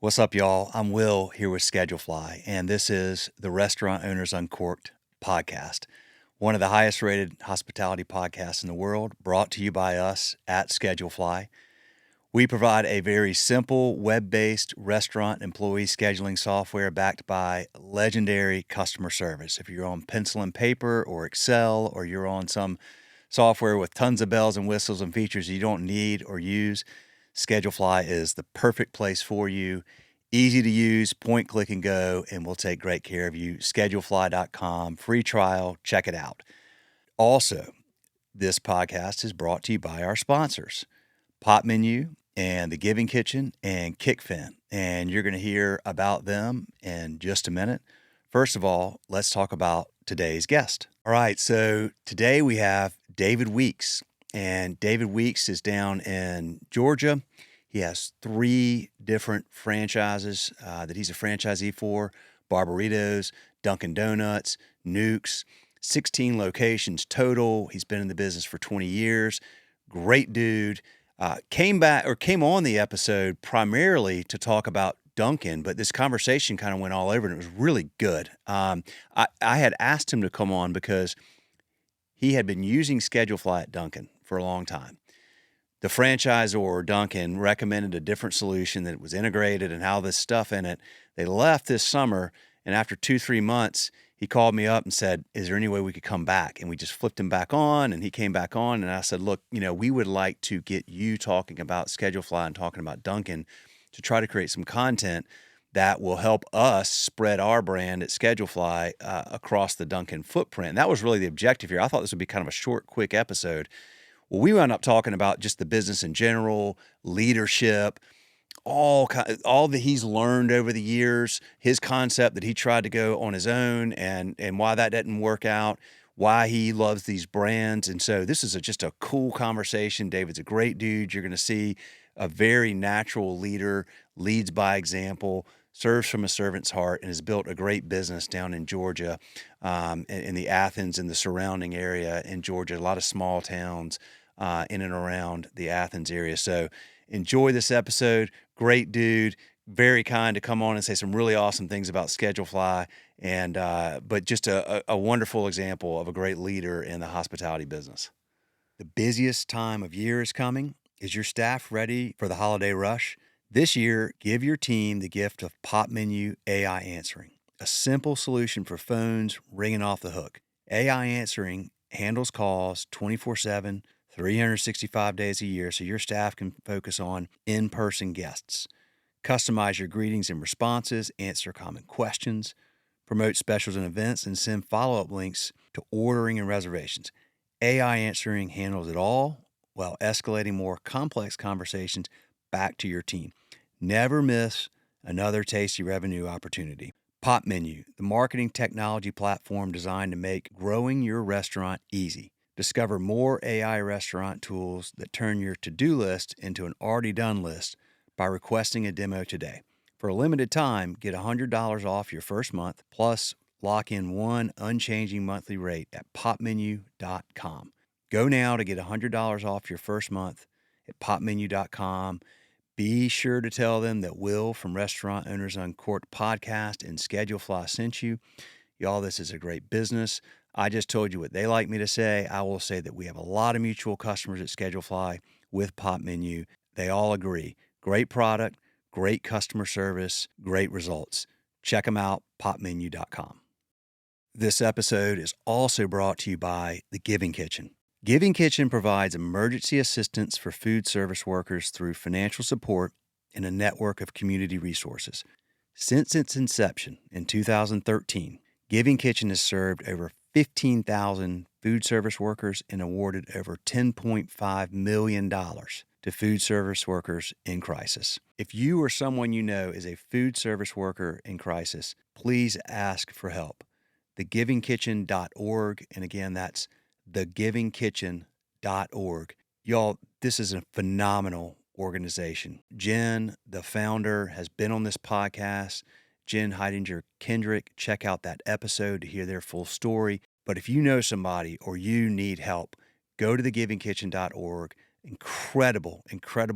What's up, y'all? I'm Will here with Schedulefly, and this is the Restaurant Owners Uncorked podcast, one of the highest rated hospitality podcasts in the world, brought to you by us at Schedulefly. We provide a very simple web-based restaurant employee scheduling software backed by legendary customer service. If you're on pencil and paper or Excel, or you're on some software with tons of bells and whistles and features you don't need or use, Schedulefly is the perfect place for you. Easy to use, point, click, and go, and we'll take great care of you. Schedulefly.com, free trial, check it out. Also, this podcast is brought to you by our sponsors, Pop Menu and The Giving Kitchen and Kickfin, and you're going to hear about them in just a minute. First of all, let's talk about today's guest. All right, so today we have David Weeks, and David Weeks is down in Georgia. He has 3 different franchises that he's a franchisee for: Barberitos, Dunkin Donuts, Newks, 16 locations total. He's been in the business for 20 years. Great dude. Came on the episode primarily to talk about Dunkin, but this conversation kind of went all over and it was really good. I had asked him to come on because he had been using Schedulefly at Dunkin for a long time. The franchisor, Dunkin, recommended a different solution that was integrated and how this stuff in it. They left this summer, and after 2-3 months, he called me up and said, is there any way we could come back? And we just flipped him back on, and he came back on, and I said, look, we would like to get you talking about Schedulefly and talking about Dunkin to try to create some content that will help us spread our brand at Schedulefly across the Dunkin footprint. And that was really the objective here. I thought this would be kind of a short, quick episode. Well, we wound up talking about just the business in general, leadership, all that he's learned over the years, his concept that he tried to go on his own, and why that didn't work out, why he loves these brands. And so this is just a cool conversation. David's a great dude. You're going to see a very natural leader, leads by example, serves from a servant's heart, and has built a great business down in Georgia, in the Athens and the surrounding area in Georgia, a lot of small towns in and around the Athens area. So enjoy this episode. Great dude, very kind to come on and say some really awesome things about Schedulefly, and but just a wonderful example of a great leader in the hospitality business. The busiest time of year is coming. Is your staff ready for the holiday rush? This year, give your team the gift of Pop Menu AI Answering, a simple solution for phones ringing off the hook. AI Answering handles calls 24/7, 365 days a year, so your staff can focus on in-person guests. Customize your greetings and responses, answer common questions, promote specials and events, and send follow-up links to ordering and reservations. AI Answering handles it all while escalating more complex conversations back to your team. Never miss another tasty revenue opportunity. Pop Menu, the marketing technology platform designed to make growing your restaurant easy. Discover more AI restaurant tools that turn your to-do list into an already done list by requesting a demo today. For a limited time, get $100 off your first month, plus lock in one unchanging monthly rate at popmenu.com. Go now to get $100 off your first month at popmenu.com. Be sure to tell them that Will from Restaurant Owners Uncorked podcast and Schedulefly sent you. Y'all, this is a great business. I just told you what they like me to say. I will say that we have a lot of mutual customers at Schedulefly with Pop Menu. They all agree. Great product, great customer service, great results. Check them out, popmenu.com. This episode is also brought to you by The Giving Kitchen. Giving Kitchen provides emergency assistance for food service workers through financial support and a network of community resources. Since its inception in 2013, Giving Kitchen has served over 15,000 food service workers and awarded over $10.5 million to food service workers in crisis. If you or someone you know is a food service worker in crisis, please ask for help. thegivingkitchen.org, and again, that's thegivingkitchen.org. Y'all, this is a phenomenal organization. Jen, the founder, has been on this podcast. Jen Heidinger Kendrick, check out that episode to hear their full story. But if you know somebody or you need help, go to thegivingkitchen.org. Incredible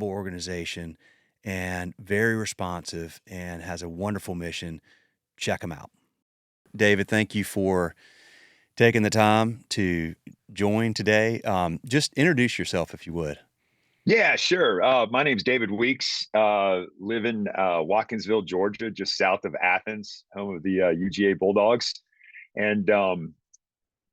organization. and very responsive and has a wonderful mission. Check them out. David, thank you for taking the time to join today. Just introduce yourself if you would. Yeah, sure. My name's David Weeks. Live in Watkinsville, Georgia, just south of Athens, home of the UGA Bulldogs. And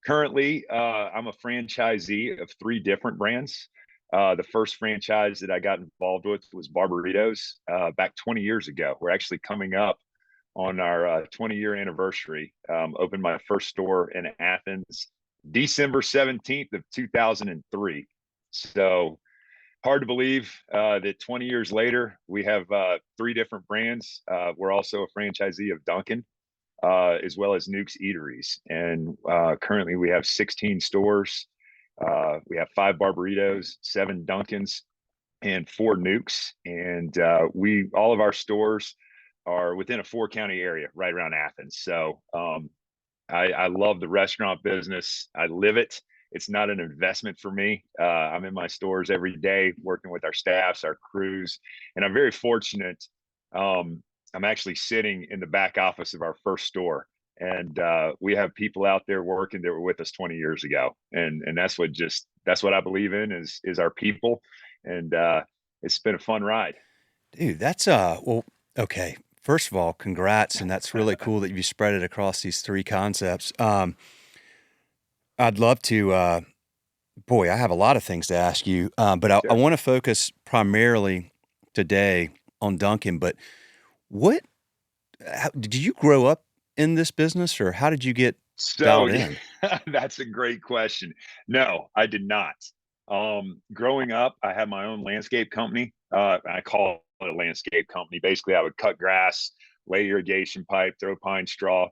currently, I'm a franchisee of three different brands. The first franchise that I got involved with was Barberitos back 20 years ago. We're actually coming up on our 20-year anniversary. Opened my first store in Athens, December 17th of 2003. So hard to believe that 20 years later, we have three different brands. We're also a franchisee of Dunkin, as well as Newk's Eateries. And currently we have 16 stores. We have 5 Barberitos, 7 Dunkins, and 4 Newks. And all of our stores are within a 4-county area right around Athens. So I love the restaurant business. I live it. It's not an investment for me. I'm in my stores every day, working with our staffs, our crews, and I'm very fortunate. I'm actually sitting in the back office of our first store, and we have people out there working that were with us 20 years ago, and that's what I believe in is our people, and it's been a fun ride. Dude, that's well, okay. First of all, congrats, and that's really cool that you spread it across these three concepts. I'd love to, boy, I have a lot of things to ask you, but I Sure. want to focus primarily today on Duncan. But what did you grow up in this business, or how did you get So dialed yeah, in? that's a great question. No, I did not. Growing up, I had my own landscape company. I call it a landscape company. Basically, I would cut grass, lay irrigation pipe, throw pine straw.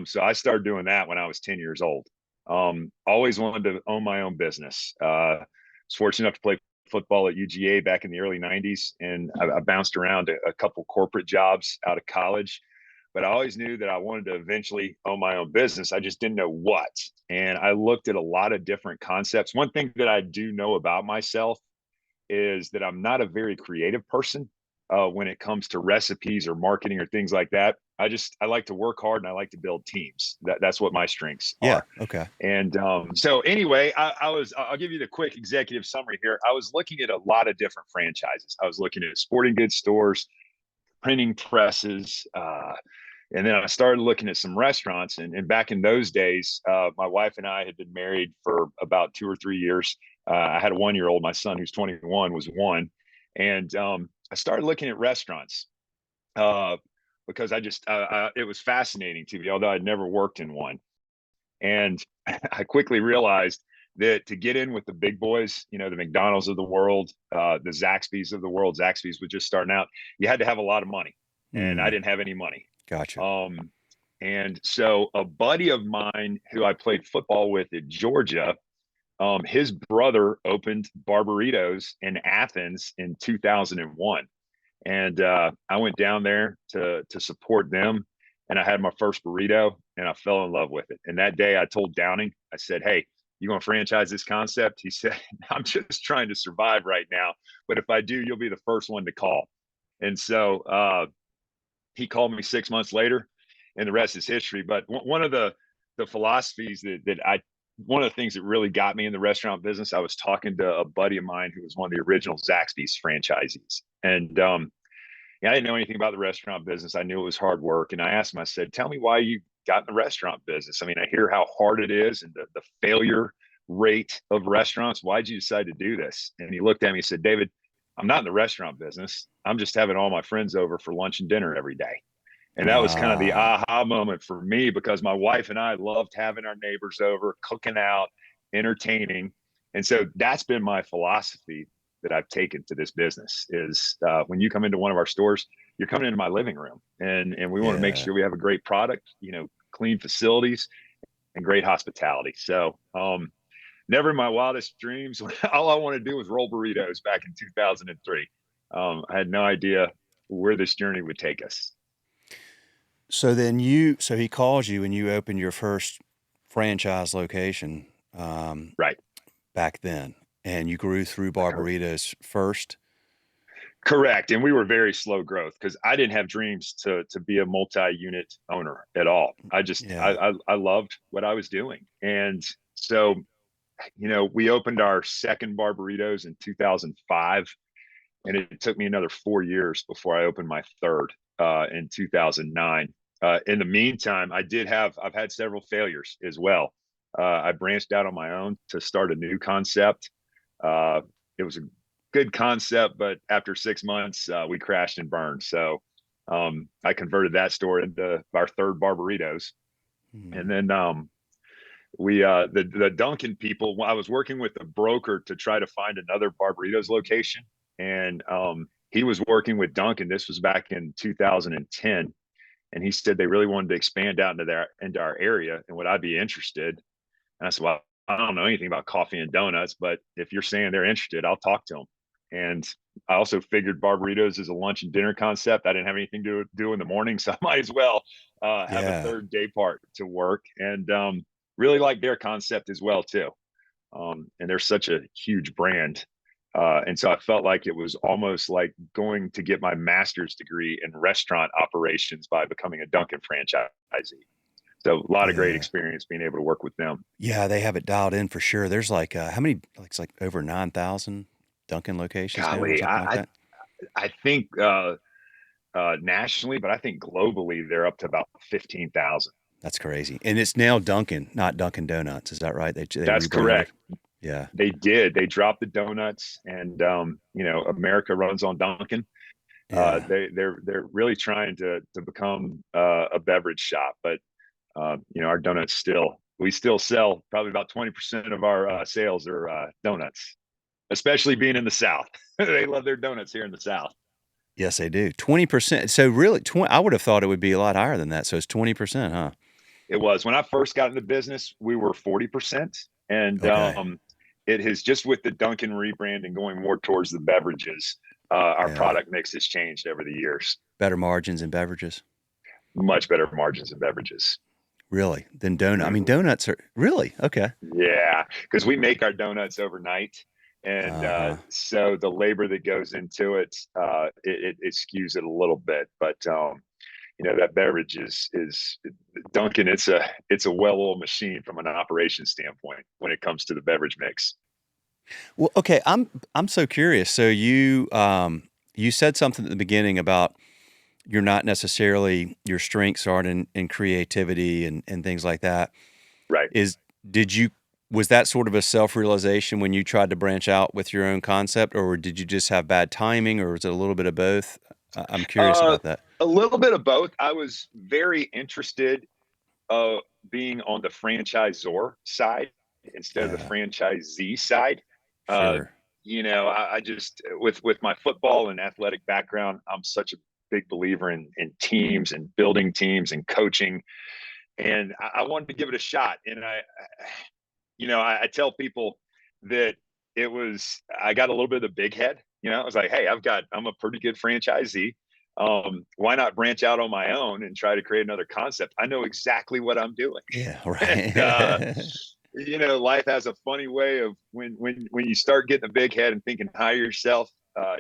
So I started doing that when I was 10 years old. Always wanted to own my own business. Was fortunate enough to play football at UGA back in the early 90s, and I bounced around a couple corporate jobs out of college, but I always knew that I wanted to eventually own my own business. I just didn't know what. And I looked at a lot of different concepts. One thing that I do know about myself is that I'm not a very creative person when it comes to recipes or marketing or things like that. I like to work hard and I like to build teams. That's what my strengths Yeah. are. Okay. And so anyway, I'll give you the quick executive summary here. I was looking at a lot of different franchises. I was looking at sporting goods stores, printing presses, and then I started looking at some restaurants. And back in those days, my wife and I had been married for about 2 or 3 years. I had a 1-year old. My son, who's 21, was 1. And I started looking at restaurants uh, because it was fascinating to me, although I'd never worked in one. And I quickly realized that to get in with the big boys, the McDonald's of the world, the Zaxby's of the world, Zaxby's was just starting out, you had to have a lot of money. And I Hmm. didn't have any money. Gotcha. Um, and so a buddy of mine who I played football with at Georgia, his brother opened Barberitos in Athens in 2001. And I went down there to support them. And I had my first burrito and I fell in love with it. And that day I told Downing, I said, "Hey, you going to franchise this concept?" He said, "I'm just trying to survive right now. But if I do, you'll be the first one to call." And so he called me 6 months later, and the rest is history. But one of the philosophies one of the things that really got me in the restaurant business, I was talking to a buddy of mine who was one of the original Zaxby's franchisees, and I didn't know anything about the restaurant business. I knew it was hard work, and I asked him. I said, "Tell me why you got in the restaurant business. I mean, I hear how hard it is and the failure rate of restaurants. Why'd you decide to do this?" And he looked at me and said, "David, I'm not in the restaurant business. I'm just having all my friends over for lunch and dinner every day." And that was kind of the Ah, aha moment for me because my wife and I loved having our neighbors over, cooking out, entertaining. And so that's been my philosophy that I've taken to this business is when you come into one of our stores, you're coming into my living room, and we want to make yeah. sure we have a great product, clean facilities and great hospitality. So never in my wildest dreams, all I wanted to do was roll burritos back in 2003. I had no idea where this journey would take us. So he calls you and you open your first franchise location um, Right. back then, and you grew through Barberitos first. Correct. And we were very slow growth because I didn't have dreams to be a multi-unit owner at all. I just Yeah. I loved what I was doing. And so, we opened our second Barberitos in 2005, and it took me another 4 years before I opened my third in 2009. In the meantime, I've had several failures as well. I branched out on my own to start a new concept. It was a good concept, but after 6 months, we crashed and burned. So I converted that store into our third Barberitos. Hmm. And then the Dunkin people, I was working with a broker to try to find another Barberitos location, and he was working with Dunkin. This was back in 2010, and he said they really wanted to expand out into our area, and would I be interested? And I said, well, I don't know anything about coffee and donuts, but if you're saying they're interested, I'll talk to them. And I also figured Barberitos is a lunch and dinner concept. I didn't have anything to do in the morning, so I might as well have a Yeah. third day part to work. And really like their concept as well too. And they're such a huge brand. And so I felt like it was almost like going to get my master's degree in restaurant operations by becoming a Dunkin' franchisee. So a lot of great Yeah. experience being able to work with them. Yeah, they have it dialed in for sure. There's like how many? Like, it's like over 9,000 Dunkin' locations now, or Golly, something like that. I think nationally, but I think globally they're up to about 15,000. That's crazy. And it's now Dunkin', not Dunkin' Donuts. Is that right? They That's rebranded. correct. Yeah. They did. They dropped the donuts, and America runs on Dunkin'. Yeah. They're really trying to become a beverage shop, but our donuts we still sell probably about 20% of our sales are donuts, especially being in the South. They love their donuts here in the South. Yes, they do. 20%. So really, 20, I would have thought it would be a lot higher than that. So it's 20%, huh? It was when I first got into business, we were 40%. And Okay. it has just with the Dunkin' rebrand and going more towards the beverages, our Yeah. product mix has changed over the years. Better margins in beverages. Much better margins in beverages. Really? Than donut. I mean, Mhm. donuts are really okay. Yeah, because we make our donuts overnight. And Uh-huh. so the labor that goes into it skews it a little bit. But that beverage is Dunkin'. It's a well-oiled machine from an operation standpoint when it comes to the beverage mix. Well, okay, I'm so curious. So you said something at the beginning about you're not necessarily your strengths aren't in creativity and things like that. Right. Is did you was that sort of a self-realization when you tried to branch out with your own concept, or did you just have bad timing, or was it a little bit of both? I'm curious Uh, about that. a little bit of both. I was very interested being on the franchisor side instead of the Yeah, franchisee side. Uh, sure. I just with my football and athletic background, I'm such a big believer in teams and building teams and coaching, and I wanted to give it a shot. And I tell people that I got a little bit of the big head. I was like, hey, I'm a pretty good franchisee. Why not branch out on my own and try to create another concept? I know exactly what I'm doing. Yeah, And right. life has a funny way of when you start getting a big head and thinking high yourself,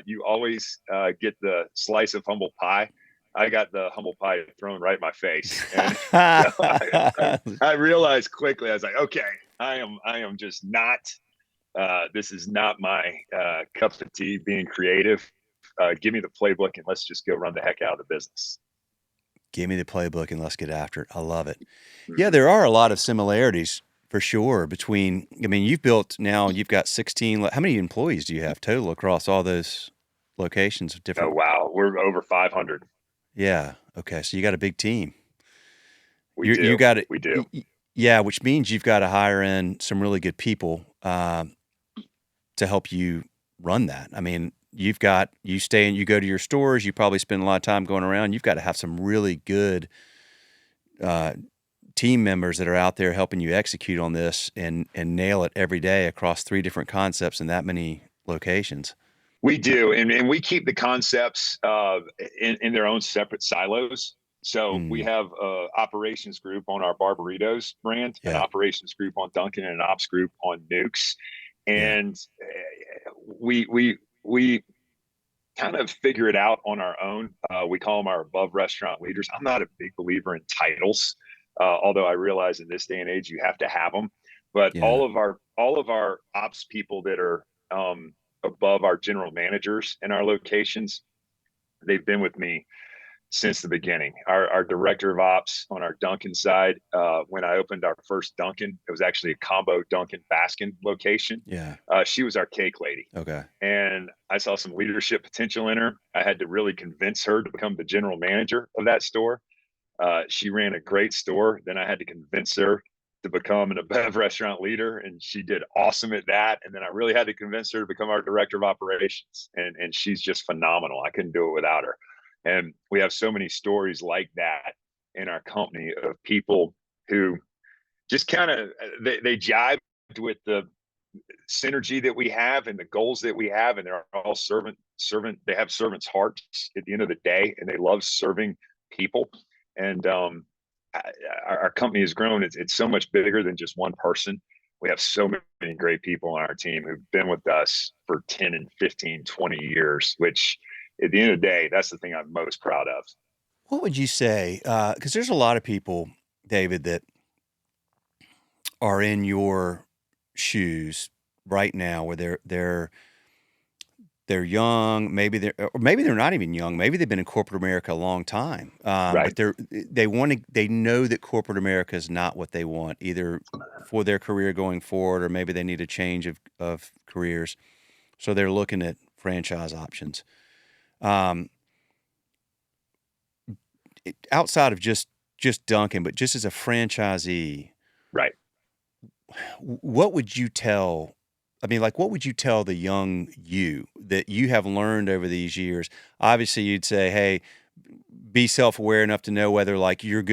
you always get the slice of humble pie. I got the humble pie thrown right in my face, and so I realized quickly. I was like, okay, I am just not. This is not my cup of tea. Being creative. Give me the playbook and let's just go run the heck out of the business. Give me the playbook and let's get after it. I love it. Yeah, Mhm. there are a lot of similarities for sure between, I mean, you've got 16, how many employees do you have total across all those locations of Oh different? wow, we're over 500. Yeah. Okay. So you got a big team. We You do. got it. We do. Yeah, which means you've got to hire in some really good people to help you run that. I mean, you go to your stores, you probably spend a lot of time going around. You've got to have some really good uh, team members that are out there helping you execute on this and nail it every day across three different concepts in that many locations. We do, and we keep the concepts in their own separate silos. So we Mm, have a operations group on our Barberitos brand, an yeah, operations group on Dunkin', and an ops group on Newks. yeah, And we kind of figure it out on our own. We call them our above restaurant leaders. I'm not a big believer in titles, although I realize in this day and age you have to have them. But Yeah. all of our ops people that are above our general managers in our locations, they've been with me since the beginning. Our director of ops on our Dunkin side, when I opened our first Dunkin, it was actually a combo Dunkin Baskin location. Yeah. She was our cake lady. Okay. And I saw some leadership potential in her. I had to really convince her to become the general manager of that store. She ran a great store. Then I had to convince her to become an above restaurant leader, and she did awesome at that. And then I really had to convince her to become our director of operations, and she's just phenomenal. I couldn't do it without her. And we have so many stories like that in our company of people who just kind of they jived with the synergy that we have and the goals that we have, and they're all servant. They have servants' hearts at the end of the day, and they love serving people. And our company has grown. It's so much bigger than just one person. We have so many great people on our team who've been with us for 10 and 15, 20 years, which at the end of the day, that's the thing I'm most proud of. What would you say? Because there's a lot of people, David, that are in your shoes right now, where they're young, maybe they're not even young. Maybe they've been in corporate America a long time, but Right. they know that corporate America is not what they want, either for their career going forward, or maybe they need a change of careers. So they're looking at franchise options. Um, Outside of just Dunkin', but just as a franchisee, Right. what would you tell? I mean, like, what would you tell the young you that you have learned over these years? Obviously, you'd say, "Hey, be self-aware enough to know whether like you're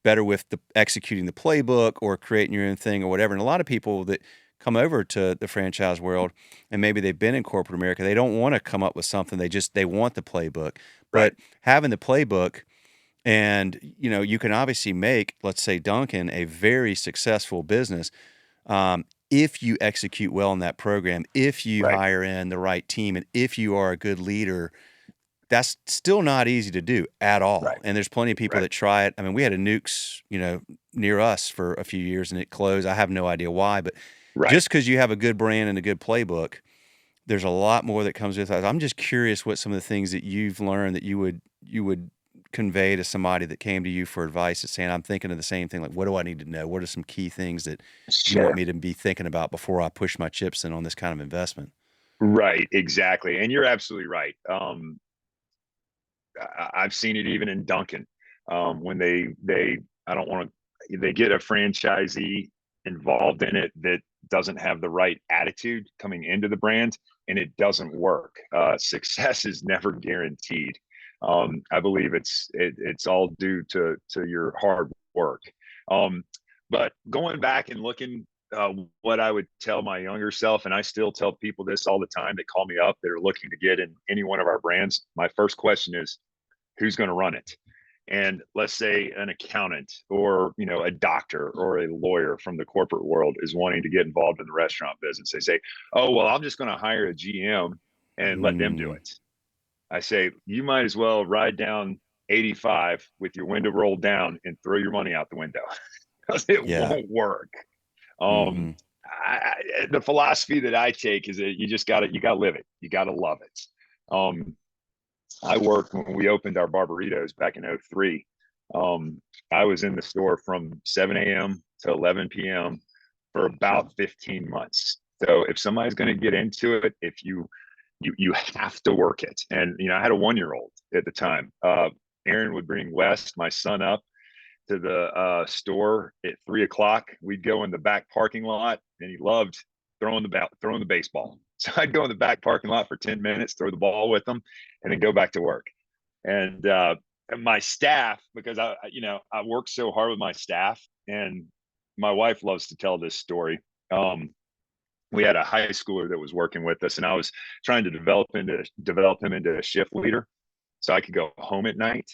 better with the executing the playbook or creating your own thing or whatever." And a lot of people that come over to the franchise world and maybe they've been in corporate America, they don't want to come up with something. They want the playbook. Right. But having the playbook, and you can obviously make, let's say, Dunkin' a very successful business, if you execute well in that program, if you Right. hire in the right team, and if you are a good leader. That's still not easy to do at all. Right. And there's plenty of people Right. that try it. I mean, we had a Newk's, near us for a few years and it closed. I have no idea why, but Right. just because you have a good brand and a good playbook, there's a lot more that comes with that. I'm just curious what some of the things that you've learned that you would convey to somebody that came to you for advice, that's saying, I'm thinking of the same thing. Like, what do I need to know? What are some key things that you want Sure. me to be thinking about before I push my chips in on this kind of investment? Right. Exactly. And you're absolutely right. I've seen it even in Dunkin', when I don't want to, they get a franchisee involved in it that doesn't have the right attitude coming into the brand, and it doesn't work. Success is never guaranteed. I believe it's all due to your hard work. Um, but going back and looking, what I would tell my younger self, and I still tell people this all the time that call me up that are looking to get in any one of our brands. My first question is, who's going to run it? And let's say an accountant or a doctor or a lawyer from the corporate world is wanting to get involved in the restaurant business. They say, oh well, I'm just going to hire a GM and let them do Mm, it. I say, you might as well ride down 85 with your window rolled down and throw your money out the window, because it yeah. won't work. um Hmm. the philosophy that I take is that you gotta live it, you gotta love it. I worked when we opened our Barberitos back in '03. I was in the store from 7 a.m. to 11 p.m. for about 15 months. So if somebody's going to get into it, if you have to work it. And I had a 1-year-old at the time. Aaron would bring West, my son, up to the store at 3 o'clock. We'd go in the back parking lot, and he loved throwing the baseball. So I'd go in the back parking lot for 10 minutes, throw the ball with them, and then go back to work. And my staff, because I work so hard with my staff, and my wife loves to tell this story. We had a high schooler that was working with us, and I was trying to develop him into a shift leader so I could go home at night.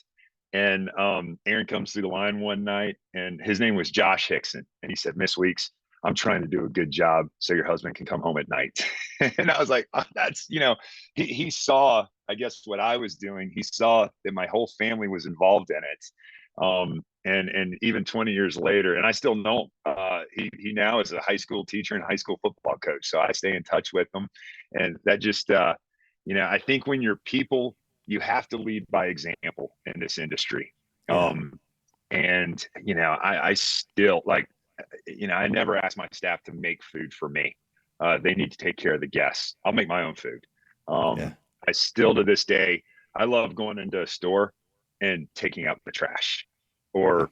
And Aaron comes through the line one night, and his name was Josh Hickson. And he said, Miss Weeks, I'm trying to do a good job so your husband can come home at night. And I was like, oh, he saw I guess what I was doing, he saw that my whole family was involved in it. And even 20 years later, and I still know him. He now is a high school teacher and high school football coach. So I stay in touch with him. And that just, I think when you're people, you have to lead by example in this industry. Yeah. And, I still like, I never ask my staff to make food for me. They need to take care of the guests. I'll make my own food. Yeah. I still to this day, I love going into a store and taking out the trash Yeah. or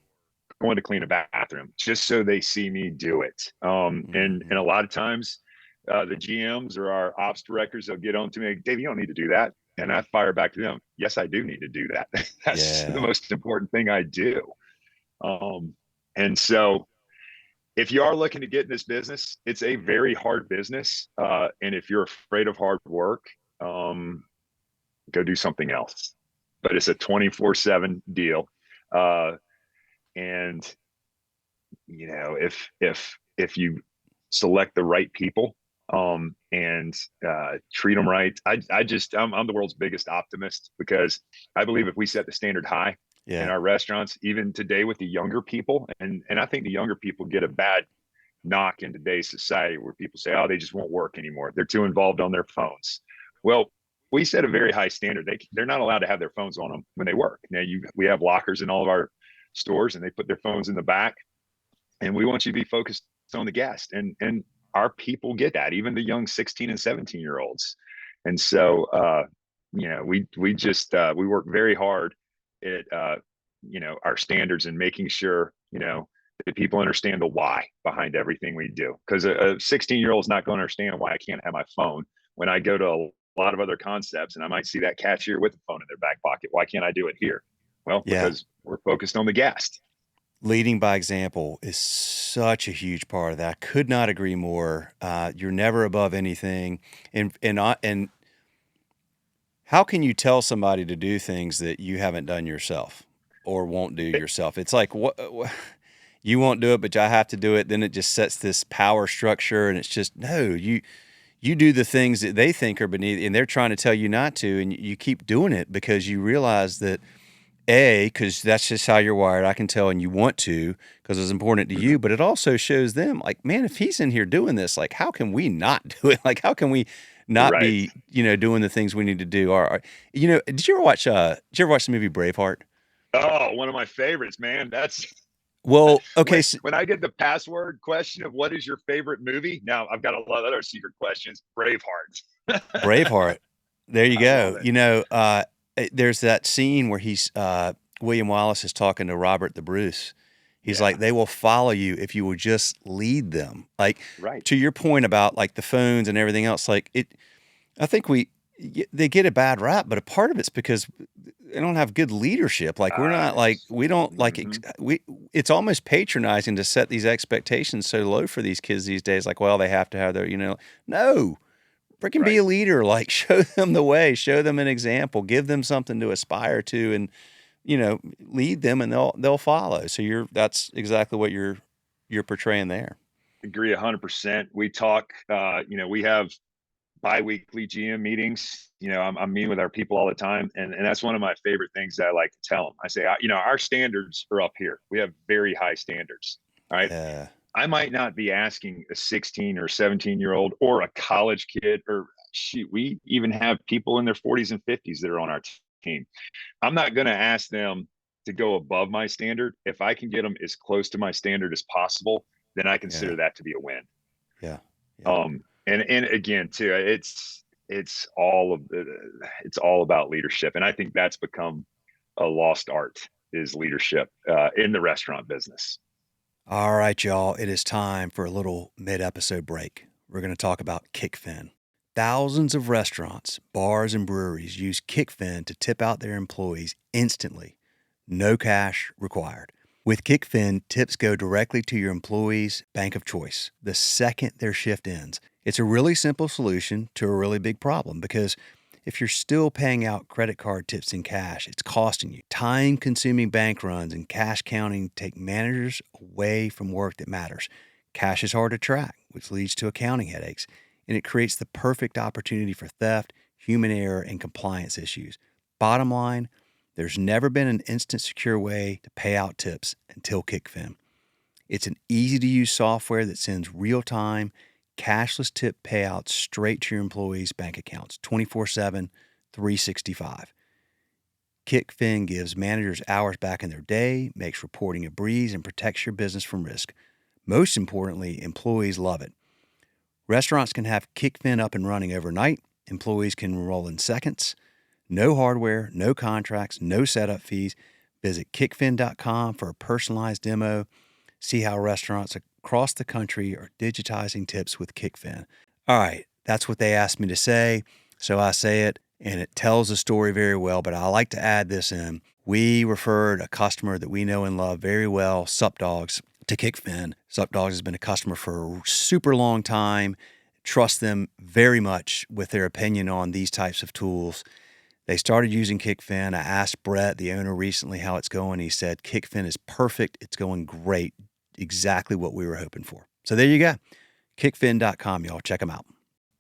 going to clean a bathroom just so they see me do it. And a lot of times, the GMs or our ops directors, they'll get on to me, Dave, you don't need to do that. And I fire back to them, yes, I do need to do that. That's the Yeah. most important thing I do. And so if you are looking to get in this business, it's a very hard business. And if you're afraid of hard work, go do something else. But it's a 24/7 deal. And if you select the right people, and treat them right, I'm the world's biggest optimist, because I believe if we set the standard high in Yeah. our restaurants, even today with the younger people, and I think the younger people get a bad knock in today's society, where people say, oh, they just won't work anymore, they're too involved on their phones. Well, we set a very high standard. They're not allowed to have their phones on them when they work. Now we have lockers in all of our stores, and they put their phones in the back, and we want you to be focused on the guest. And our people get that, even the young 16 and 17-year-olds. And so we work very hard at our standards, and making sure that people understand the why behind everything we do. Because a 16-year-old is not going to understand why I can't have my phone when I go to a lot of other concepts, and I might see that cashier with a phone in their back pocket. Why can't I do it here? Well, Yeah. because we're focused on the guest. Leading by example is such a huge part of that. I could not agree more. You're never above anything, and how can you tell somebody to do things that you haven't done yourself or won't do yourself? It's like what you won't do it, but I have to do it. Then it just sets this power structure, and it's just no. You do the things that they think are beneath, and they're trying to tell you not to, and you keep doing it because you realize that. Because that's just how you're wired, I can tell, and you want to because it's important to you, but it also shows them, like, man, if he's in here doing this, like, how can we not do it? Like, how can we not Right. be, doing the things we need to do? Did you ever watch the movie Braveheart? Oh, one of my favorites, man. That's Well, okay, when I get the password question of what is your favorite movie. Now I've got a lot of other secret questions. Braveheart. Braveheart. There you I love go. it. There's that scene where William Wallace is talking to Robert the Bruce. He's Yeah. like, they will follow you if you will just lead them. Like, Right. to your point about like the phones and everything else, like I think they get a bad rap, but a part of it's because they don't have good leadership. Like, we're not like, we don't like, it's almost patronizing to set these expectations so low for these kids these days. Like, well, they have to have their, no. Freaking be a leader, like show them the way, show them an example, give them something to aspire to, and lead them, and they'll follow. So that's exactly what you're portraying there. Agree 100%. We talk. We have bi-weekly GM meetings. I'm meeting with our people all the time, and that's one of my favorite things that I like to tell them. I say, our standards are up here. We have very high standards. All right. Yeah. I might not be asking a 16 or 17-year-old or a college kid, or shoot, we even have people in their 40s and 50s that are on our team. I'm not going to ask them to go above my standard. If I can get them as close to my standard as possible, then I consider that to be a win. Yeah. And again, too, it's all about leadership, and I think that's become a lost art, is leadership in the restaurant business. All right, y'all. It is time for a little mid-episode break. We're going to talk about Kickfin. Thousands of restaurants, bars, and breweries use Kickfin to tip out their employees instantly. No cash required. With Kickfin, tips go directly to your employees' bank of choice the second their shift ends. It's a really simple solution to a really big problem, because if you're still paying out credit card tips in cash, it's costing you. Time-consuming bank runs and cash counting take managers away from work that matters. Cash is hard to track, which leads to accounting headaches, and it creates the perfect opportunity for theft, human error, and compliance issues. Bottom line, there's never been an instant secure way to pay out tips until KickFin. It's an easy-to-use software that sends real-time, cashless tip payouts straight to your employees' bank accounts 24/7, 365. KickFin gives managers hours back in their day, makes reporting a breeze, and protects your business from risk. Most importantly, employees love it. Restaurants can have KickFin up and running overnight. Employees can enroll in seconds. No hardware, no contracts, no setup fees. Visit kickfin.com for a personalized demo. See how restaurants across the country are digitizing tips with KickFin. All right, that's what they asked me to say, so I say it, and it tells the story very well, but I like to add this in. We referred a customer that we know and love very well, Sup Dogs, to KickFin. Sup Dogs has been a customer for a super long time. Trust them very much with their opinion on these types of tools. They started using KickFin. I asked Brett, the owner, recently how it's going. He said, KickFin is perfect. It's going great. Exactly what we were hoping for. So there you go. Kickfin.com, y'all. Check them out.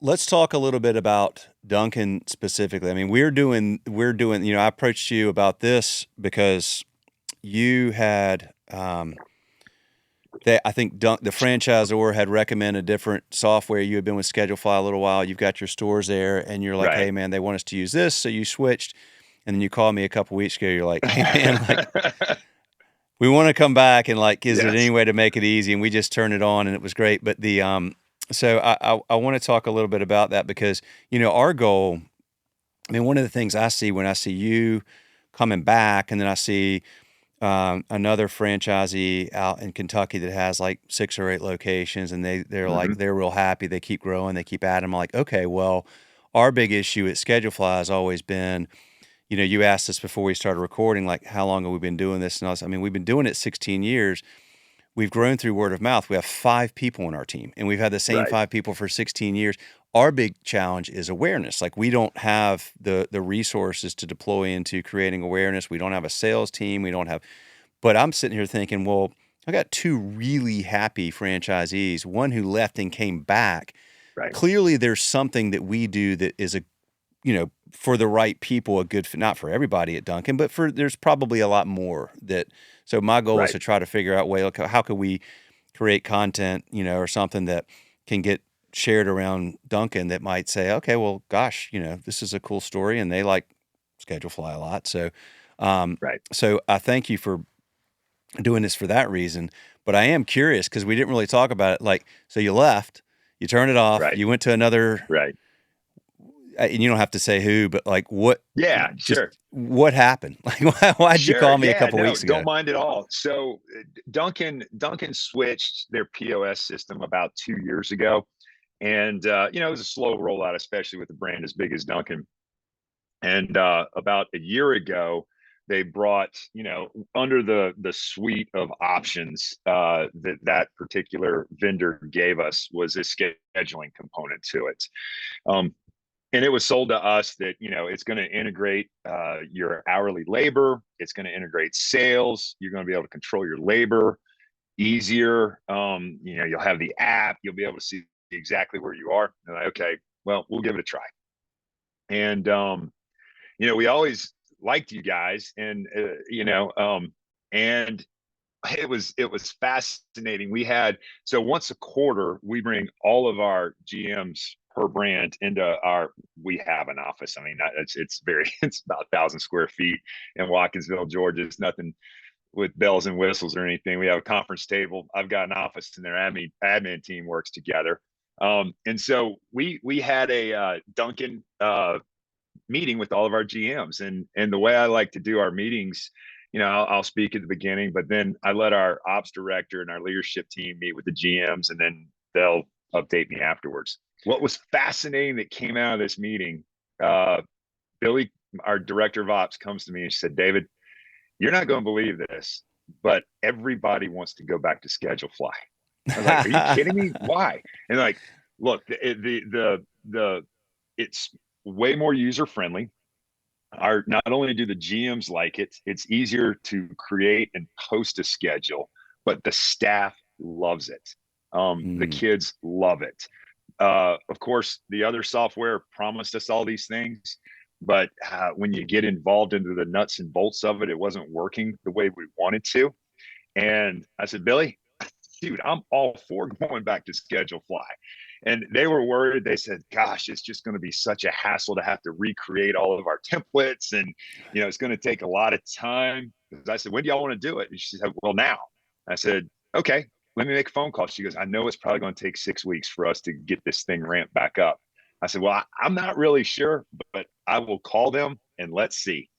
Let's talk a little bit about Dunkin specifically. I mean, we're doing, I approached you about this because you had, I think the franchisor had recommended different software. You had been with Schedulefly a little while. You've got your stores there, and you're like, Right. hey, man, they want us to use this. So you switched, and then you called me a couple weeks ago. You're like, hey, man, like, we want to come back, and like, is there any way to make it easy? And we just turned it on, and it was great. But so I want to talk a little bit about that because, our goal, I mean, one of the things I see when I see you coming back, and then I see another franchisee out in Kentucky that has like 6 or 8 locations, and they're like, they're real happy. They keep growing. They keep adding. I'm like, okay, well, our big issue at Schedulefly has always been, you asked us before we started recording, like, how long have we been doing this? And I mean, we've been doing it 16 years. We've grown through word of mouth. We have 5 people in our team, and we've had the same 5 people for 16 years. Our big challenge is awareness. Like, we don't have the resources to deploy into creating awareness. We don't have a sales team. But I'm sitting here thinking, well, I got 2 really happy franchisees, one who left and came back. Right. Clearly there's something that we do that is for the right people, a good fit, not for everybody at Dunkin', but there's probably a lot more that. So my goal is to try to figure out how could we create content, or something that can get shared around Dunkin' that might say, okay, well, gosh, this is a cool story, and they like Schedulefly a lot. So, so I thank you for doing this for that reason. But I am curious because we didn't really talk about it. Like, so you left, you turned it off, you went to another. Right. And you don't have to say who, but like what? Yeah, sure. What happened? Like, why'd you call me a couple weeks ago? Don't mind at all. So Dunkin switched their POS system about 2 years ago, and it was a slow rollout, especially with a brand as big as Dunkin'. And about a year ago, they brought, under the suite of options that particular vendor gave us was a scheduling component to it. And it was sold to us that, it's going to integrate your hourly labor. It's going to integrate sales. You're going to be able to control your labor easier. You'll have the app. You'll be able to see exactly where you are. And like, okay, well, we'll give it a try. And, we always liked you guys, and, and it was fascinating. So once a quarter, we bring all of our GMs per brand into we have an office. I mean, it's about 1,000 square feet in Watkinsville, Georgia. It's nothing with bells and whistles or anything. We have a conference table. I've got an office, and their admin team works together. And so we had a Dunkin' meeting with all of our GMs, and the way I like to do our meetings, I'll speak at the beginning, but then I let our ops director and our leadership team meet with the GMs, and then they'll update me afterwards. What was fascinating that came out of this meeting, Billy, our director of ops, comes to me and said, David, you're not going to believe this, but everybody wants to go back to Schedulefly. I was like, are you kidding me? Why? And like, look, it's way more user friendly. Not only do the GMs like it, it's easier to create and post a schedule, but the staff loves it. The kids love it. Of course, the other software promised us all these things, but when you get involved into the nuts and bolts of it, it wasn't working the way we wanted to. And I said, Billy, dude, I'm all for going back to schedule fly. And they were worried. They said, gosh, it's just going to be such a hassle to have to recreate all of our templates. And, it's going to take a lot of time. Because I said, when do y'all want to do it? And she said, well, now. I said, okay, let me make a phone call. She goes, I know it's probably going to take 6 weeks for us to get this thing ramped back up. I said, well, I'm not really sure, but I will call them and let's see.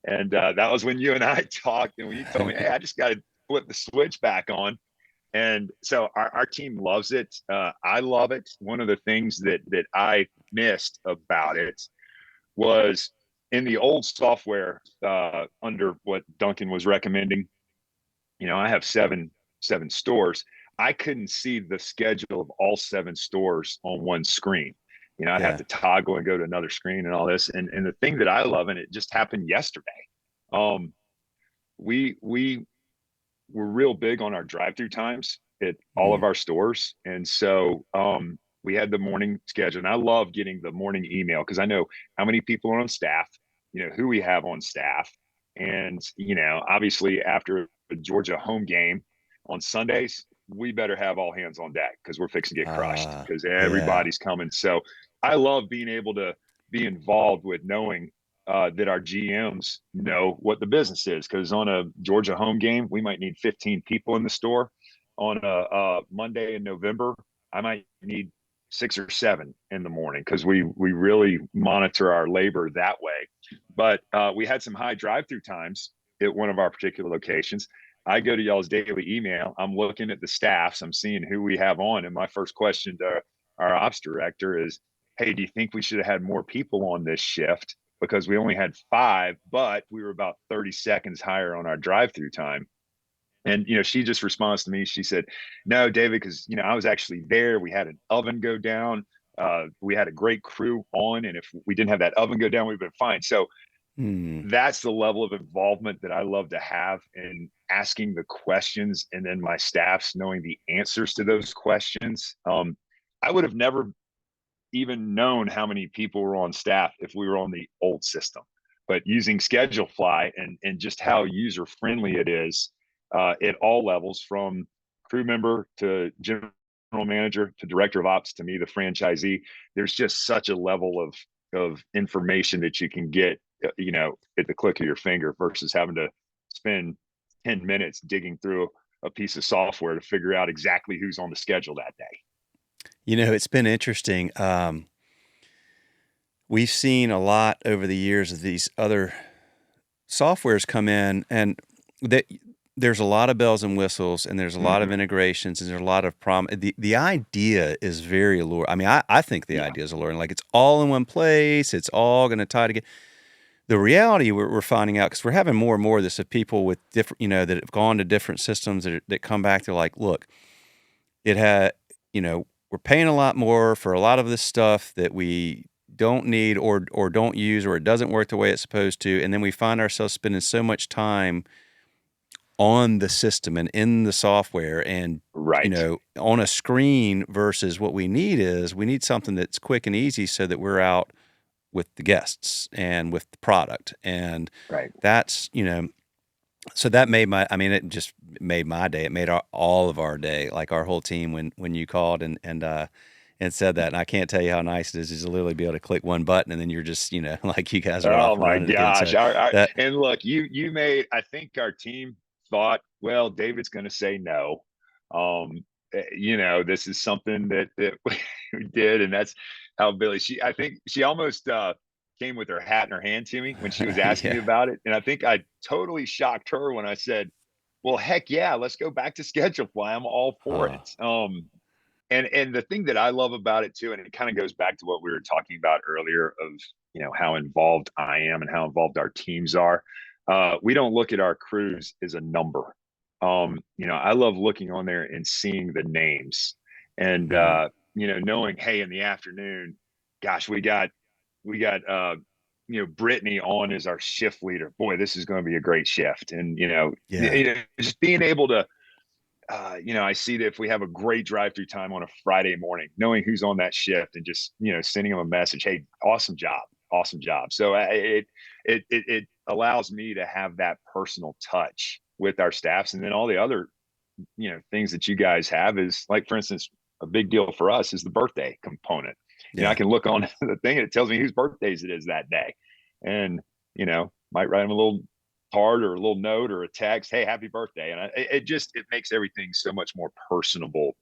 And that was when you and I talked. And when you told me, hey, I just got to flip the switch back on. And so our team loves it. I love it. One of the things that I missed about it was in the old software under what Dunkin was recommending. I have seven stores. I couldn't see the schedule of all 7 stores on one screen. I'd have Yeah. to toggle and go to another screen and all this. And the thing that I love, and it just happened yesterday. Um, we we're real big on our drive-through times at all of Mm. our stores, and so we had the morning schedule. And I love getting the morning email because I know how many people are on staff, who we have on staff, and obviously after the Georgia home game on Sundays, we better have all hands on deck because we're fixing to get crushed because Yeah. everybody's coming. So I love being able to be involved with knowing that our GMs know what the business is. Because on a Georgia home game, we might need 15 people in the store. On a Monday in November, I might need 6 or 7 in the morning because we really monitor our labor that way. But we had some high drive-through times at one of our particular locations. I go to y'all's daily email. I'm looking at the staffs. I'm seeing who we have on, and my first question to our ops director is, "Hey, do you think we should have had more people on this shift?" Because we only had 5, but we were about 30 seconds higher on our drive-through time. And she just responds to me. She said, "No, David, because I was actually there. We had an oven go down. We had a great crew on, and if we didn't have that oven go down, we'd been fine." So Mm. that's the level of involvement that I love to have in asking the questions, and then my staff's knowing the answers to those questions. I would have never even known how many people were on staff if we were on the old system. But using Schedule Fly and just how user friendly it is at all levels, from crew member to general manager to director of ops to me, the franchisee, there's just such a level of information that you can get, at the click of your finger versus having to spend 10 minutes digging through a piece of software to figure out exactly who's on the schedule that day. It's been interesting. We've seen a lot over the years of these other softwares come in, and that there's a lot of bells and whistles, and there's a lot of Mm-hmm. integrations, and there's a lot of the idea is very alluring. I mean, I think the Yeah. idea is alluring. Like, it's all in one place. It's all going to tie together. The reality we're finding out, because we're having more and more of this, of people with different, that have gone to different systems that come back. They're like, look, it had, we're paying a lot more for a lot of this stuff that we don't need or don't use, or it doesn't work the way it's supposed to, and then we find ourselves spending so much time on the system and in the software and Right. on a screen, versus what we need something that's quick and easy so that we're out with the guests and with the product. And Right. that's, so that made it just made my day. It made all of our day, like our whole team, when you called and said that. And I can't tell you how nice it is just to literally be able to click one button, and then you're just, like, you guys are Oh off and my running again. So gosh. that, And look, you made, I think our team thought, well, David's going to say no. This is something that we did. And that's how Billy, I think she almost came with her hat in her hand to me when she was asking me yeah. about it. And I think I totally shocked her when I said, well, heck yeah, let's go back to schedule fly. I'm all for Oh, it. And the thing that I love about it too, and it kind of goes back to what we were talking about earlier of how involved I am and how involved our teams are. We don't look at our crews as a number. I love looking on there and seeing the names, and mm, knowing, hey, in the afternoon, gosh, we got Brittany on as our shift leader. Boy, this is going to be a great shift, and yeah. just being able to I see that if we have a great drive-through time on a Friday morning, knowing who's on that shift and just, sending them a message, hey, awesome job, awesome job. So it allows me to have that personal touch with our staffs, and then all the other, things that you guys have is like, for instance, a big deal for us is the birthday component. I Yeah. can look on the thing and it tells me whose birthdays it is that day, and might write them a little card or a little note or a text, hey, happy birthday. And it makes everything so much more personable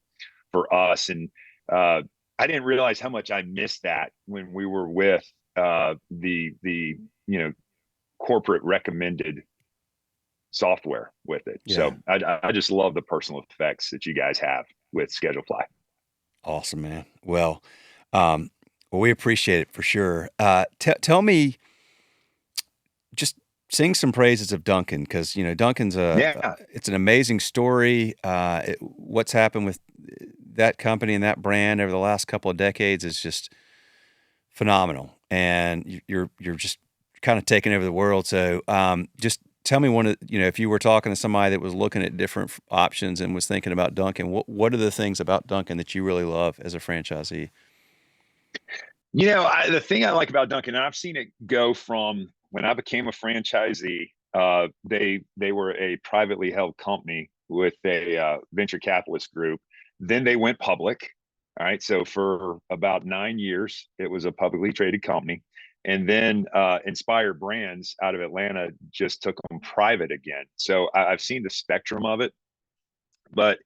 for us. And I didn't realize how much I missed that when we were with the corporate recommended software with it. Yeah. So I just love the personal effects that you guys have with Schedulefly. Awesome, man. Well, we appreciate it for sure. Tell me, just sing some praises of Dunkin, because Dunkin's Yeah. it's an amazing story. What's happened with that company and that brand over the last couple of decades is just phenomenal, and you're just kind of taking over the world. So just tell me if you were talking to somebody that was looking at different options and was thinking about Dunkin', what are the things about Dunkin' that you really love as a franchisee? The thing I like about Dunkin', and I've seen it go from when I became a franchisee. They were a privately held company with a venture capitalist group. Then they went public. All right, so for about 9 years, it was a publicly traded company, and then Inspire Brands out of Atlanta just took them private again. So I've seen the spectrum of it, but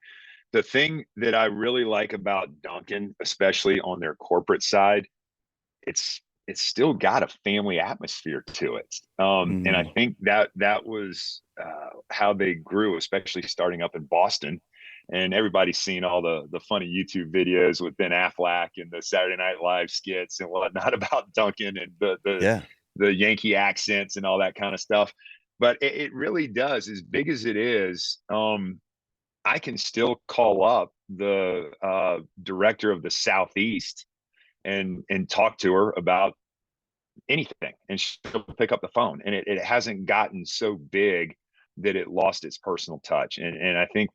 the thing that I really like about Dunkin', especially on their corporate side, it's still got a family atmosphere to it. And I Mm, think that was how they grew, especially starting up in Boston. And everybody's seen all the funny YouTube videos with Ben Affleck and the Saturday Night Live skits and whatnot about Duncan and yeah. the Yankee accents and all that kind of stuff. But it really does, as big as it is. I can still call up the director of the Southeast and talk to her about anything, and she'll pick up the phone. And it hasn't gotten so big that it lost its personal touch. And I think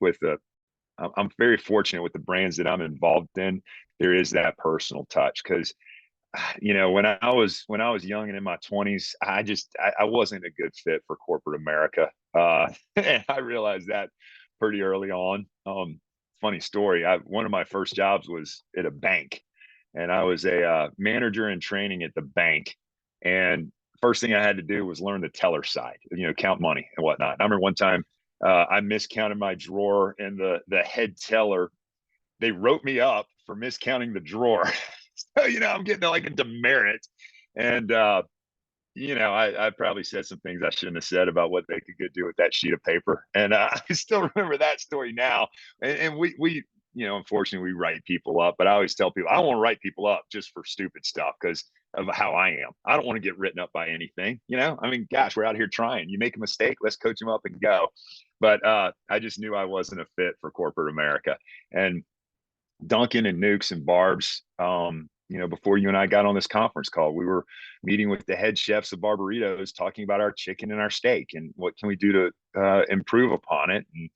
I'm very fortunate with the brands that I'm involved in. There is that personal touch because when I was young and in my 20s, I wasn't a good fit for corporate America, and I realized that pretty early on. Funny story. One of my first jobs was at a bank, and I was a manager in training at the bank. And first thing I had to do was learn the teller side, count money and whatnot. I remember one time I miscounted my drawer, and the head teller, they wrote me up for miscounting the drawer. So, I'm getting like a demerit. And, I probably said some things I shouldn't have said about what they could do with that sheet of paper. And I still remember that story now. And we, unfortunately, we write people up, but I always tell people I don't want to write people up just for stupid stuff because of how I am. I don't want to get written up by anything. I mean, gosh, we're out here trying. You make a mistake, let's coach them up and go. But I just knew I wasn't a fit for corporate America. And Dunkin' and Newks and Barb's, before you and I got on this conference call, we were meeting with the head chefs of Barberitos, talking about our chicken and our steak and what can we do to improve upon it. And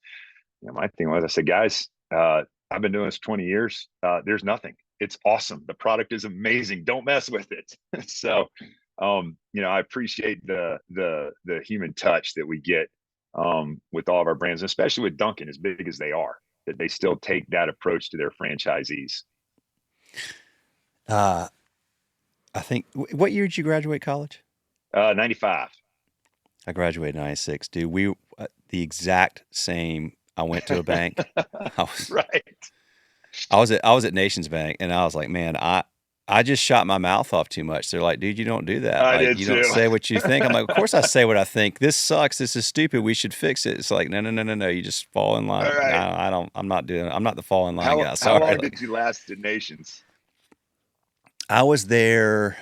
my thing was, I said, guys, I've been doing this 20 years. There's nothing. It's awesome. The product is amazing. Don't mess with it. So, I appreciate the human touch that we get with all of our brands, especially with Dunkin', as big as they are, that they still take that approach to their franchisees. Uh, I think, what year did you graduate college? 95. I graduated in 96. Dude, we the exact same. I went to a bank. I was Right. I was at Nations Bank, and I was like, man, I just shot my mouth off too much. They're like, dude, you don't do that. I Like, did you don't too. say what you think. I'm like, of course I say what I think. This sucks. This is stupid. We should fix it. It's like, no, no, no, no, no. You just fall in line. All No, right. I don't. I'm not doing. I'm not the fall in line guy. How Sorry. long Like, did you last at Nations? I was there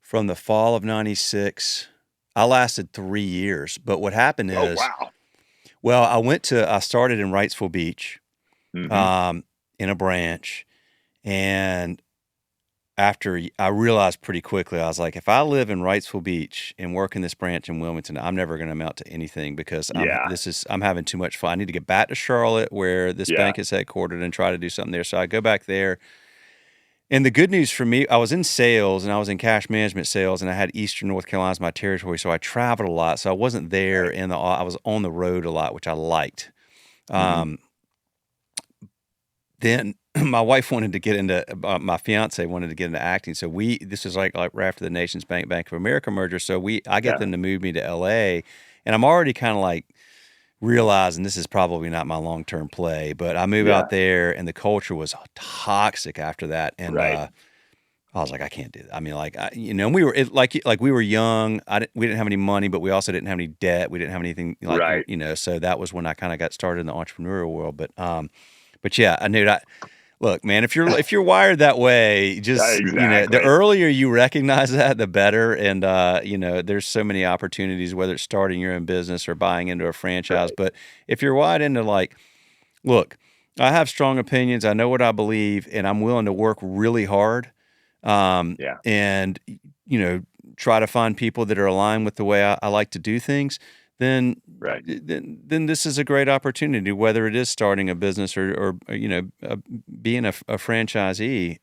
from the fall of '96. I lasted 3 years. But what happened Oh is, wow. well, I started in Wrightsville Beach, Hmm. in a branch, and after I realized pretty quickly, I was like, if I live in Wrightsville Beach and work in this branch in Wilmington, I'm never going to amount to anything because Yeah. I'm having too much fun. I need to get back to Charlotte where this Yeah. bank is headquartered and try to do something there. So I go back there. And the good news for me, I was in sales and I was in cash management sales, and I had Eastern North Carolina as my territory, so I traveled a lot. So I wasn't there Right. I was on the road a lot, which I liked. Hmm. Um, then my wife wanted to get into my fiance wanted to get into acting, so this is like right after the Nations Bank of America merger. So I get Yeah. them to move me to L.A., and I'm already kind of like realizing this is probably not my long-term play, but I move Yeah. out there, and the culture was toxic after that, and Right. I was like, I can't do that. I mean, like, and we were like we were young. We didn't have any money, but we also didn't have any debt. We didn't have anything like, Right. so that was when I kind of got started in the entrepreneurial world. But yeah, I knew that. Look, man, if you're wired that way, just, the Exactly. earlier you recognize that, the better. And, there's so many opportunities, whether it's starting your own business or buying into a franchise. Right. But if you're wired into like, look, I have strong opinions. I know what I believe, and I'm willing to work really hard, Yeah. and try to find people that are aligned with the way I like to do things. Then, Right. then this is a great opportunity, whether it is starting a business or being a franchisee.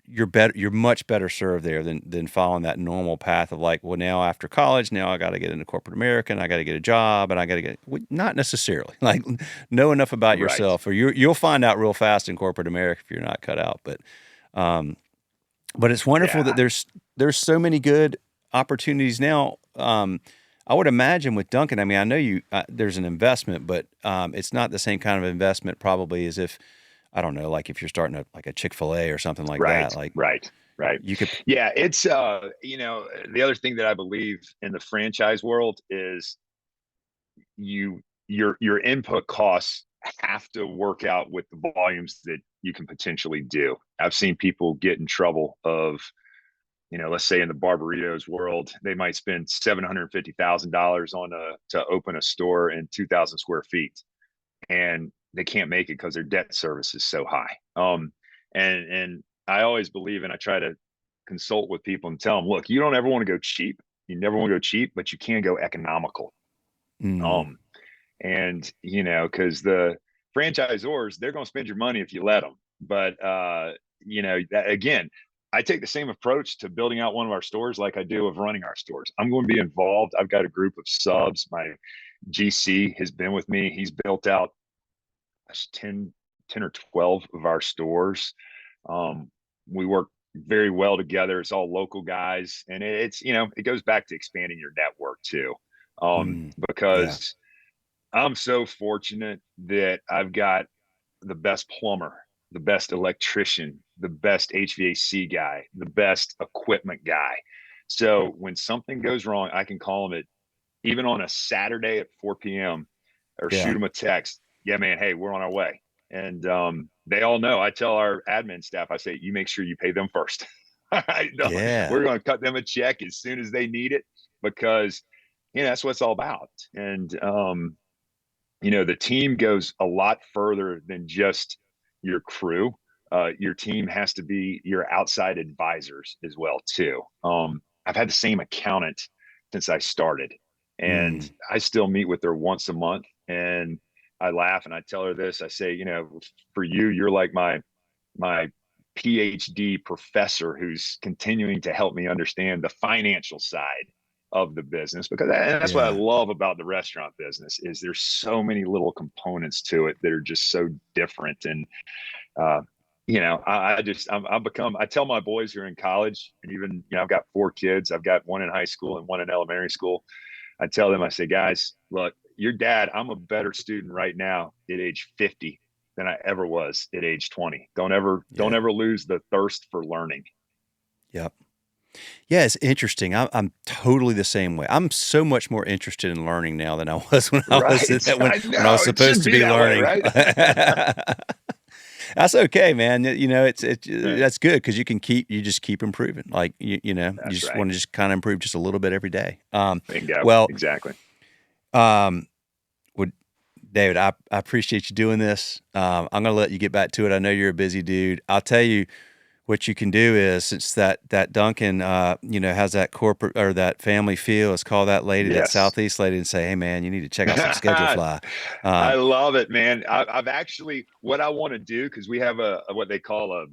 You're much better served there than following that normal path of like, well, now after college, now I got to get into corporate America and I got to get a job and I got to get, not necessarily like know enough about Right. yourself, or you'll find out real fast in corporate America if you're not cut out. Um, but it's wonderful that Yeah. there's so many good opportunities now. I would imagine with Dunkin', I mean, I know there's an investment, but it's not the same kind of investment probably as if, I don't know, like if you're starting like a Chick-fil-A or something like that. Right. Like Right. Right. you could, Yeah. It's the other thing that I believe in the franchise world is your input costs have to work out with the volumes that you can potentially do. I've seen people get in trouble of, let's say in the Barberitos world, they might spend $750,000 to open a store in 2,000 square feet, and they can't make it because their debt service is so high. And I always believe, and I try to consult with people and tell them, look, you don't ever want to go cheap. You never want to go cheap, but you can go economical. mm, Um, and because the franchisors, they're going to spend your money if you let them. But again, I take the same approach to building out one of our stores like I do of running our stores. I'm going to be involved. I've got a group of subs. My GC has been with me. He's built out 10 or 12 of our stores. We work very well together. It's all local guys, and it goes back to expanding your network too. yeah, Because I'm so fortunate that I've got the best plumber, the best electrician, the best HVAC guy, the best equipment guy. So when something goes wrong, I can call them at even on a Saturday at 4 p.m. or shoot yeah, them a text. Yeah, man. Hey, we're on our way. And they all know. I tell our admin staff, I say, you make sure you pay them first. yeah, We're going to cut them a check as soon as they need it because, that's what it's all about. And the team goes a lot further than just your crew. Your team has to be your outside advisors as well too. I've had the same accountant since I started, and mm, I still meet with her once a month. And I laugh and I tell her this. I say, for you, you're like my PhD professor who's continuing to help me understand the financial side of the business, because that's what I yeah, love about the restaurant business is there's so many little components to it that are just so different. And uh, I tell my boys who are in college, and even I've got 4 kids. I've got one in high school and one in elementary school. I tell them, I say, guys, look, your dad, I'm a better student right now at age 50 than I ever was at age 20. Don't yeah, ever lose the thirst for learning. yep. Yeah, it's interesting. I'm totally the same way. I'm so much more interested in learning now than I was when I was Right. when I when I was know it supposed should to be be that way, learning. right? That's okay, man. Right. That's good because you just keep improving. Like you That's just right. want to just kind of improve just a little bit every day. Bingo. Well, Exactly. um, would David, I appreciate you doing this. I'm gonna let you get back to it. I know you're a busy dude. I'll tell you, what you can do is, since that Dunkin', has that corporate or that family feel, is call that lady, that Yes. Southeast lady, and say, "Hey, man, you need to check out some Schedule Fly." I Um, love it, man. I've actually, what I want to do, because we have what they call a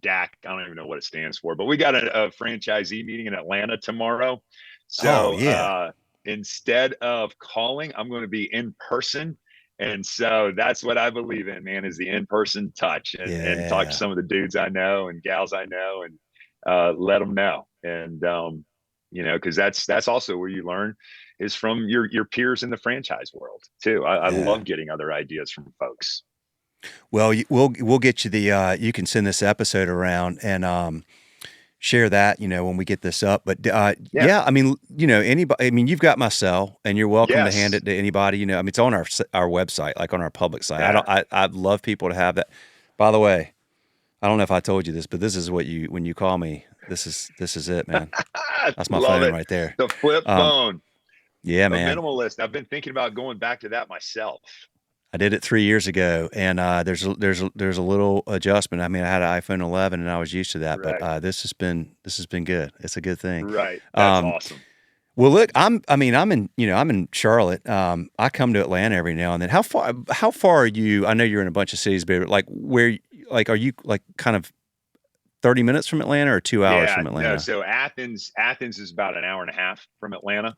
DAC. I don't even know what it stands for, but we got a franchisee meeting in Atlanta tomorrow. oh So yeah, instead of calling, I'm going to be in person. And so that's what I believe in, man, is the in-person touch, and talk to yeah, some of the dudes I know and gals I know, and let them know. And because that's also where you learn, is from your peers in the franchise world too. I yeah. love getting other ideas from folks. Well, we'll get you the. You can send this episode around and share that, when we get this up. But Yeah. yeah, I mean, anybody. I mean, you've got my cell, and you're welcome to hand Yes. it to anybody. I mean, it's on our website, like on our public site. I Yeah. don't. I'd love people to have that. By the way, I don't know if I told you this, but this is what when you call me. This is it, man. That's my Love phone it. right there. The flip Um, phone, yeah, a man. minimalist. I've been thinking about going back to that myself. I did it 3 years ago, and there's a little adjustment. I mean, I had an iPhone 11, and I was used to that, but Right. this has been good. It's a good thing. Right. That's Um, awesome. well, look, I'm in Charlotte. I come to Atlanta every now and then. How far are you? I know you're in a bunch of cities, but like are you like kind of 30 minutes from Atlanta or 2 hours Yeah. from No. Atlanta? So Athens is about an hour and a half from Atlanta.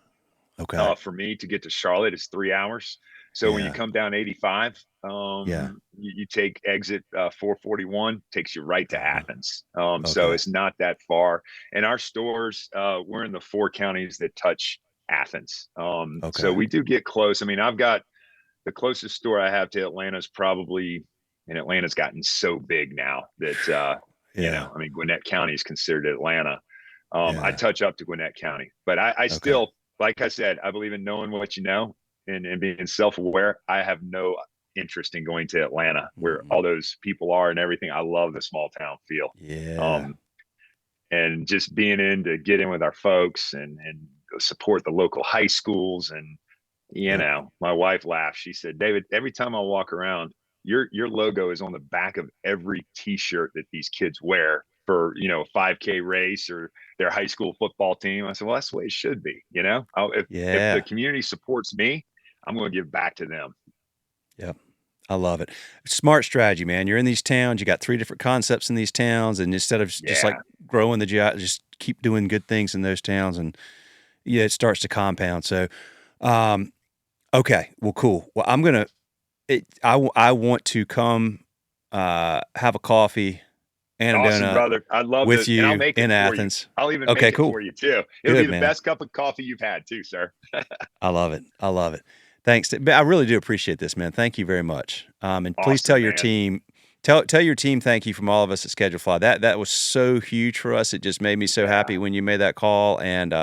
Okay. For me to get to Charlotte is 3 hours. So when you Yeah. come down 85, Yeah. you take exit 441, takes you right to Uh-huh. Athens. So Okay. it's not that far. And our stores, we're in the 4 counties that touch Athens. So Okay. we do get close. I mean, I've got the closest store I have to Atlanta is probably, and Atlanta's gotten so big now that, Yeah. I mean, Gwinnett County is considered Atlanta. I Yeah. touch up to Gwinnett County, but I Okay. still, like I said, I believe in knowing what you know, and being self-aware. I have no interest in going to Atlanta where Mhm. all those people are and everything. I love the small town feel. Yeah. Um, and just being in to get in with our folks, and support the local high schools. And Yep. my wife laughed. She said, David, every time I walk around, your logo is on the back of every t-shirt that these kids wear for, a 5K race or their high school football team. I said, well, that's the way it should be. If the Yeah. community supports me, I'm going to give back to them. Yep. I love it. Smart strategy, man. You're in these towns. You got three different concepts in these towns, and instead of just like Yeah. growing just keep doing good things in those towns, and yeah, it starts to compound. So, um, okay, well, cool. Well, I want to come, have a coffee and a Awesome, donut brother. I'd love with to, and I'll you make it in for you. Athens. I'll even Okay, make it cool. for you too. It'll be Good, the man. best cup of coffee you've had too, sir. I love it. I love it. Thanks. But I really do appreciate this, man. Thank you very much. And please tell Awesome, your man. team, tell your team thank you from all of us at Schedule Fly. That was so huge for us. It just made me so Yeah. happy when you made that call, and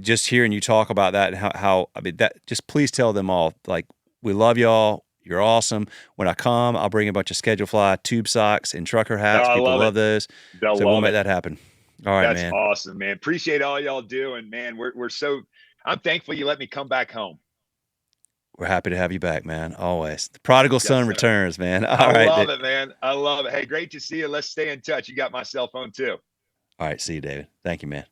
just hearing you talk about that and how I mean that. Just please tell them all, like, we love y'all. You're awesome. When I come, I'll bring a bunch of Schedule Fly tube socks and trucker Oh, hats. I People love it. love those, They'll so we'll love make it. that happen. All right, That's man. awesome, man. Appreciate all y'all do. And man, we're so, I'm thankful you let me come back home. We're happy to have you back, man. Always. The prodigal Yes, son sir. returns, man. I All right. love it, man. I love it. Hey, great to see you. Let's stay in touch. You got my cell phone too. All right. See you, David. Thank you, man.